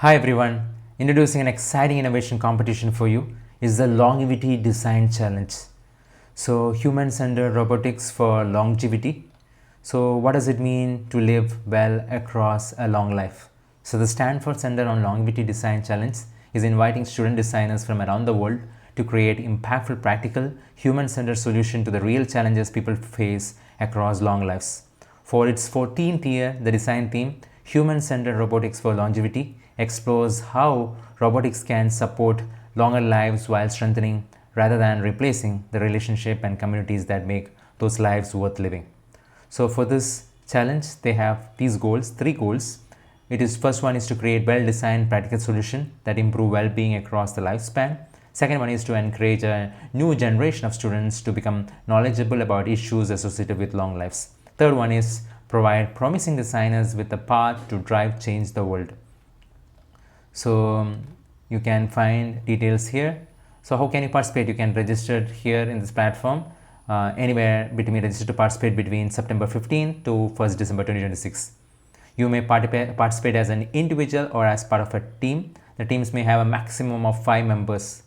Hi everyone, introducing an exciting innovation competition for you is the Longevity Design Challenge. So human-centered robotics for longevity. So what does it mean to live well across a long life? So the Stanford Center on Longevity Design Challenge is inviting student designers from around the world to create impactful, practical, human-centered solution to the real challenges people face across long lives. For its 14th year, the design theme, Human-Centered Robotics for Longevity, explores how robotics can support longer lives while strengthening rather than replacing the relationship and communities that make those lives worth living. So for this challenge, they have these goals, three goals. First one is to create well-designed practical solution that improve well-being across the lifespan. Second one is to encourage a new generation of students to become knowledgeable about issues associated with long lives. Third one is provide promising designers with a path to drive change the world. So you can find details here. So how can you participate? You can register here in this platform anywhere between register to participate between September 15th to 1st December 2026. You may participate as an individual or as part of a team. The teams may have a maximum of 5 members.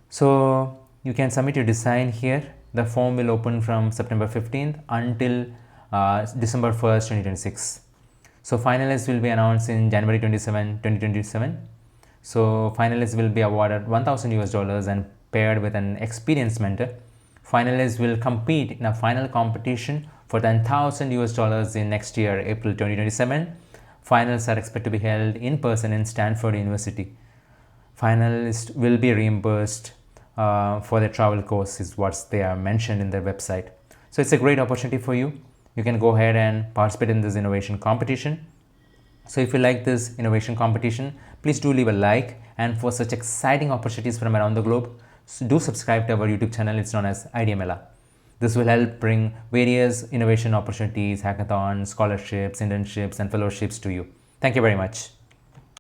So you can submit your design here. The form will open from September 15th until December 1st, 2026. So finalists will be announced in January 27, 2027. So finalists will be awarded $1,000 and paired with an experienced mentor. Finalists will compete in a final competition for $10,000 in next year, April 2027. Finals are expected to be held in person in Stanford University. Finalists will be reimbursed for their travel costs is what they are mentioned in their website. So it's a great opportunity for you. You can go ahead and participate in this innovation competition. So if you like this innovation competition, please do leave a like, and for such exciting opportunities from around the globe, do subscribe to our YouTube channel. It's known as IdeaMela. This will help bring various innovation opportunities, hackathons, scholarships, internships, and fellowships to you. Thank you very much.